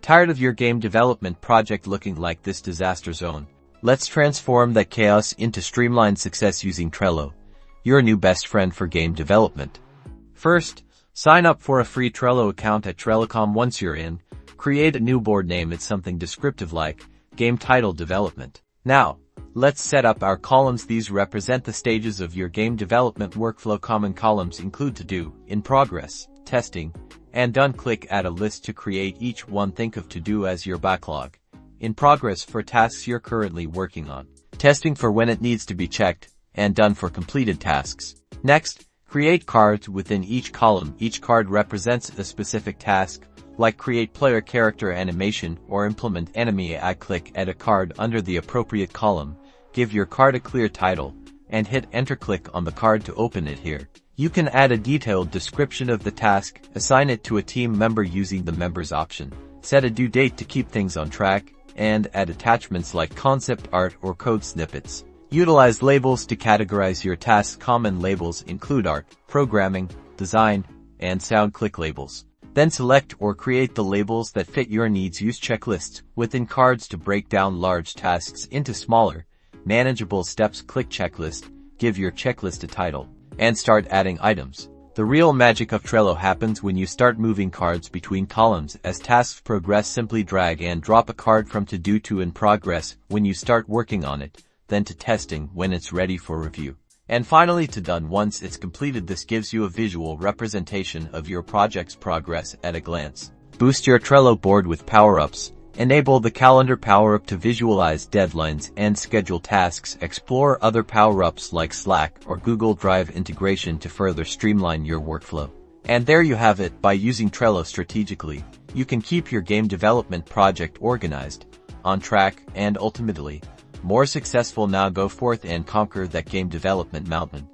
Tired of your game development project looking like this disaster zone? Let's transform that chaos into streamlined success using Trello, your new best friend for game development. First, sign up for a free Trello account at Trello.com. Once you're in, create a new board name. It's something descriptive like Game Title Development. Now, let's set up our columns. These represent the stages of your game development workflow. Common columns include to do, in progress, testing, and done. Click Add a list to create each one. Think of to do as your backlog. In progress for tasks you're currently working on. Testing for when it needs to be checked, and done for completed tasks. Next, create cards within each column. Each card represents a specific task, like create player character animation or implement enemy AI. Click Add a card under the appropriate column, give your card a clear title, and hit enter. Click on the card to open it here. You can add a detailed description of the task, assign it to a team member using the members option, set a due date to keep things on track, and add attachments like concept art or code snippets. Utilize labels to categorize your tasks. Common labels include art, programming, design, and sound. Click labels. Then select or create the labels that fit your needs. Use checklists within cards to break down large tasks into smaller, manageable steps. Click checklist, give your checklist a title, and start adding items. The real magic of Trello happens when you start moving cards between columns. As tasks progress, simply drag and drop a card from to do to in progress when you start working on it, then to testing when it's ready for review, and finally to done once it's completed. This gives you a visual representation of your project's progress at a glance. Boost your Trello board with power-ups. Enable the calendar power-up to visualize deadlines and schedule tasks. Explore other power-ups like Slack or Google Drive integration to further streamline your workflow. And there you have it. By using Trello strategically, you can keep your game development project organized, on track, and ultimately more successful. Now go forth and conquer that game development mountain.